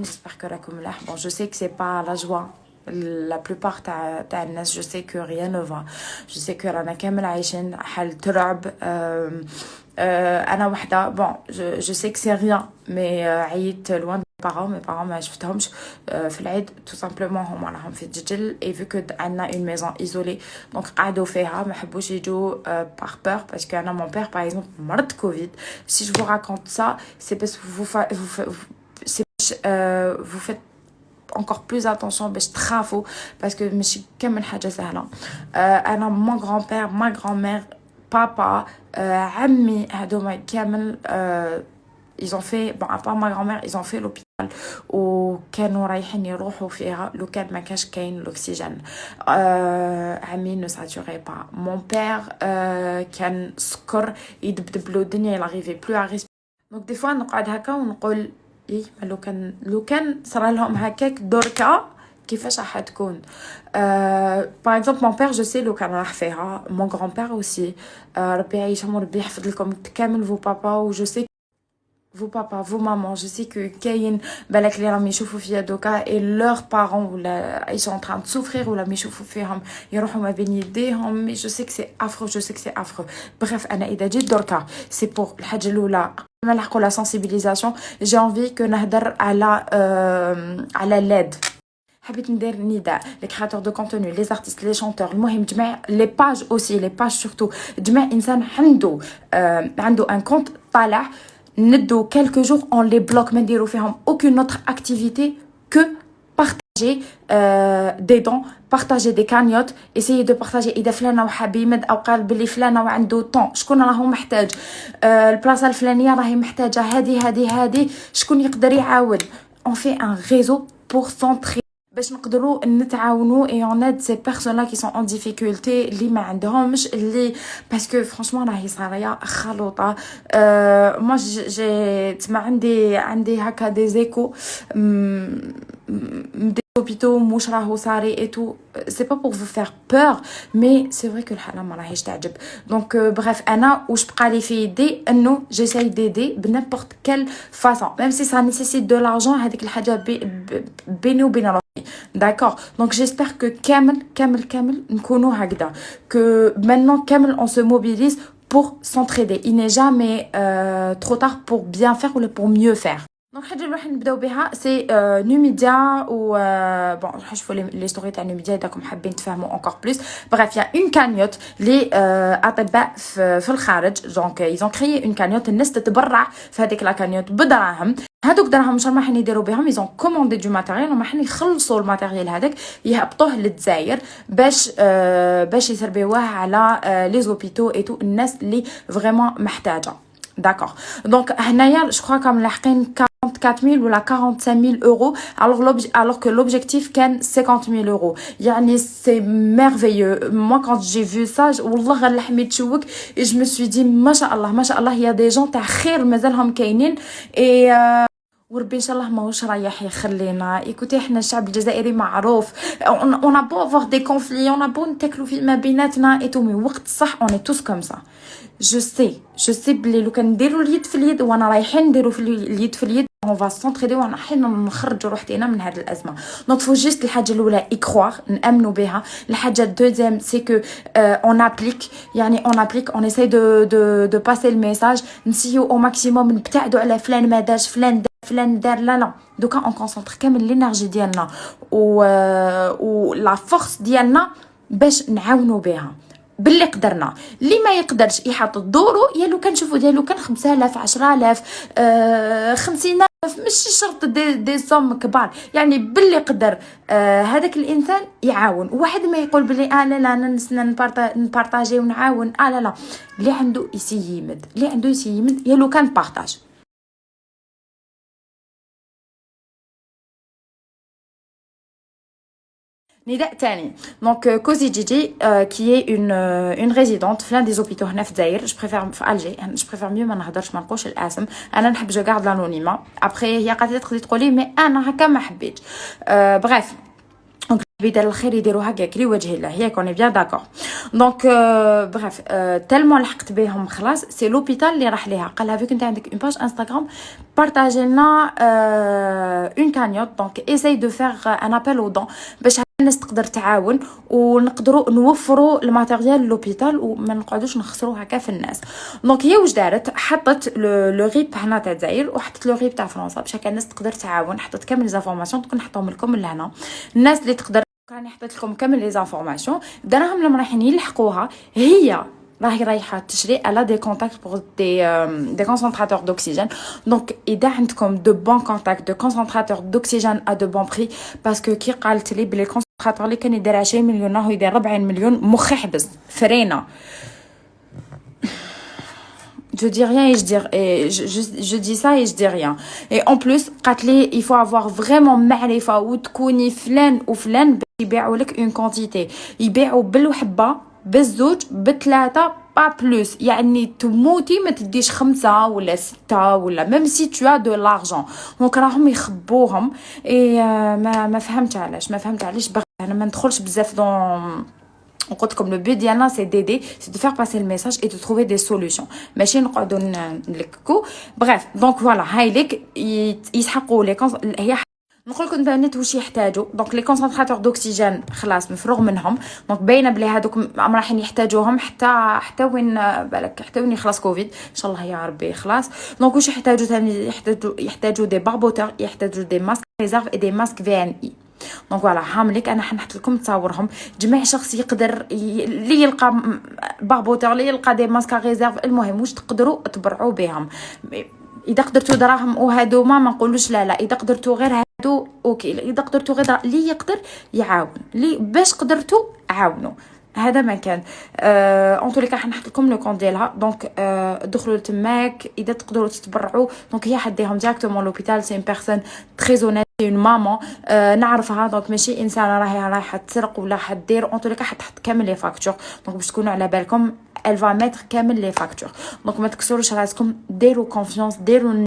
J'espère que راكم ملاح. Bon, je sais que c'est pas la joie. La plupart تاع الناس je sais que rien ne va. Je sais que رانا كامل عايشين حال ترعب. انا وحده bon je sais que c'est rien mais عييت loin de mes parents ما شفتهمش في العيد tout simplement هما راهم في الجدل et vu que عندنا une maison isolée donc قعدوا فيها ما حبوش يجوا par peur parce que انا mon père par exemple مرض covid. Si je vous raconte ça c'est parce que vous faites encore plus attention باش تخافوا parce que ماشي كامل حاجه سهله. انا mon grand-père ma grand-mère papa عمي هذوما كامل ils ont fait bon à part ma grand-mère ils ont fait l'hôpital وكانوا رايحين يروحوا فيها لو كان ما كاش كاين الاكسجين. عمي ne saturait pas mon père كان سكر يدبدب له الدنيا il arrivait plus à respirer. donc des fois نقعد هكا ونقول ايه لو كان صرا لهم هكاك دركا كيفاش راح تكون. par exemple mon père je sais لو كان راح فيها mon grand-père aussi. ربي يعيشهم وربي يحفظ لكم كامل vos papas و je sais vos papas vos mamans je sais que كاين بالك اللي راهم يشوفوا فيا دوكا et leurs parents ولا ils sont en train de souffrir ولا يشوفوا فيهم يروحوا ما بين يديهم mais je sais que c'est affreux je sais que c'est affreux. bref انا اذا جيت دركا c'est pour الحاجه الاولى نلحقوا la sensibilisation. j'ai envie que نهدر على LED. حبيت ندير نداء les créateurs de contenu les artistes les chanteurs المهم جميع les pages aussi les pages surtout جميع انسان عنده un compte طالع ندو quelques jours on les bloque ما نديرو فيهم aucune autre activité que partager des dons partager des cagnottes essayer de partager اذا فلانه وحاب يمد او قال بلي فلانه وعنده طون شكون راهو محتاج البلاصه الفلانيه راهي محتاجه هذه شكون يقدر يعاون. on fait un réseau pour s'entraider باش نقدروا نتعاونوا et on aide ces personnes là qui sont en difficulté اللي ما عندهمش اللي parce que franchement راهي صرايه خلوطه. moi j'ai تما عندي هكا des échos des hôpitaux مش راهو صاري et tout. c'est pas pour vous faire peur mais c'est vrai que الحاله ما راهيش تعجب. donc bref انا واش بقى لي في يدي انه j'essaye d'aider ب n'importe quelle façon même si ça nécessite de l'argent هذيك الحاجه بيني وبين ربي. d'accord donc j'espère que كامل نكونوا هكذا que maintenant كامل on se mobilise pour s'entraider. il n'est jamais trop tard pour bien faire ou pour mieux faire. دونك الحاجه اللي راح نبداو بها سي نوميديا و بون راح نشوفوا لي ستوري تاع نوميديا اذا راكم حابين تفهموا انكور بلوس. بريف يا اون كانيوت لي اطباء في الخارج دونك ايزون كريي اون كانيوت الناس تتبرع في هذيك لا كانيوت بدراهم. هذوك دراهم مش راح يديروا بهم ايزون كوموندي دو ماتيريال وما حن يخلصوا الماتيريال هذاك يهبطوه للجزائر باش يسربيوه على لي زوبيتو اي تو الناس اللي فريمون محتاجه. d'accord donc هنايا je crois comme لاحقين 44 000 ou 45 000 euros alors que l'objectif كان 50 000 euros. يعني c'est merveilleux. moi quand j'ai vu ça والله اللحمي تشوك et je me suis dit ما شاء الله il y a des gens تاع خير مازالهم كاينين et وربي ان شاء الله ماهوش رايح يخلينا. ايكوتي احنا الشعب الجزائري معروف on a beau avoir des conflits on a beau نتاكلوا في ما بيناتنا اي تو مي وقت صح on est tous comme ça. je sais بلي لو كان نديروا اليد في اليد وانا رايحين نديروا في اليد في اليد on va s'entraider وانا حين نخرجوا روحتنا من هذه الازمه. donc faut juste الحاجه الاولى y croire نامنوا بها. الحاجه الدوزيام c'est que on applique يعني on applique on essaye de passer le message نسيو au maximum نبتعدوا على فلان ما دارش فلان دار لا دوكا اون كونسونطر كامل لينيرجي ديالنا و لا فورس ديالنا باش نعاونوا بها باللي قدرنا. اللي ما يقدرش يحط دورو يا لو كنشوفوا ديالو كان 5000 10000 50000 ماشي شرط دي صوم كبار يعني باللي قدر هذاك الانسان يعاون. واحد ما يقول بلي لا انا نسنا نبارطاجي ونعاون لا اللي عنده يسيمد يا لو كان بارطاج. نداء تاني دونك كوزي جيجي كي اون ريزيدونت في لان دي زوبيتو هنا في الجزائر. جو بريفير في الجي جو بريفير ميو ما نهضرش ما نقولش الاسم انا نحب جو غارد لانونيما ابري هي قالت لي تقولي مي انا هكا ما حبيتش. بريف بدار الخير يديروها هكاك لوجه الله ياك اوني بيان داكور دونك بريف تالمون لحقت بهم خلاص سي لوبيتال اللي راح ليها قال لها فيك انت عندك اون باج انستغرام بارطاجي لنا اون كانيوت دونك ايساي دو فيغ ان ابل او دون باش الناس تقدر تعاون ونقدروا نوفروا الماتيريال لوبيتال وما نقعدوش نخسروا هكا في الناس دونك هي واش دارت حطت لو غيب هنا تاع الجزائر وحطت لو غيب تاع فرنسا باش هكا الناس تقدر تعاون حطت كامل لي زانفورماسيون تكون نحطهم لكم لهنا الناس اللي تقدر راني حطيت لكم كامل لي زانفورماسيون دراهم لما رايحين يلحقوها هي راهي رايحه تشري على دي كونتاكت بور دي كونسونطراتور دوكسيجين دونك اذا عندكم دو بون كونتاكت دو كونسونطراتور دوكسيجين ا دو بون بري باسكو كي قالت لي بلي الكونسونطراتور اللي كان يدير 20 مليون راهو يدير 40 مليون مخي حبس فرينا je dis rien et je dis ça et je dis rien et en plus قالت لي il faut avoir vraiment معرفه وتكوني فلان وفلان باش يبيعوا لك اون كونتيتي يبيعوا بالوحبه بالزوج بثلاثه با بلوس يعني تموتي ما تديش 5 ولا 6 ولا ميم سي تو ا دو لارجون دونك راهم يخبوهم اي ما فهمت علاش انا ما ندخلش بزاف دون قلت لكم لو بوت ديالنا سي ديدي سي دو فير باسي الميساج اي دو تروفي دي سوليوشن ماشي نقعدوا نلككو بريف دونك فوالا هاي ليك يسحقوا لي هي نقول لكم البنات واش يحتاجوا دونك لي كونسونطراتور دوكسيجين خلاص مفروغ منهم دونك باينه بلي هذوك رايحين يحتاجوهم حتى وين بالك حتى وين يخلص كوفيد ان شاء الله يا ربي خلاص دونك واش يحتاجوا ثاني يحتاجوا دي باربوتور يحتاجوا دي ماسك ريزيرف اي دي ماسك في ان اي دونك فوالا هامليك انا حنحط لكم تصاورهم جميع شخص يقدر اللي يلقى باربوتور اللي يلقى دي ماسك ريزيرف المهم واش تقدروا تبرعوا بهم اذا قدرتوا دراهم وهادو ما نقولوش لا اذا قدرتوا غير هادو اوكي اذا قدرتوا غير اللي يقدر يعاون اللي باش قدرتوا عاونوا هذا ما كان اون طولي كاع حنحط لكم لو كونت ديالها دونك دخلوا لتماك اذا تقدروا تتبرعوا دونك هي حديهم ديريكتومون لوبيتال سي اون بيرسون تري اونيت اون مامون نعرفها دونك ماشي انسانه رايحه تسرق ولا حدير اون طولي كاع حتحط كامل لي فاكتور دونك باش تكونوا على بالكم elle va mettre كامل لي فاكتور دونك ما تكسروش راسكم ديروا كونفيونس ديروا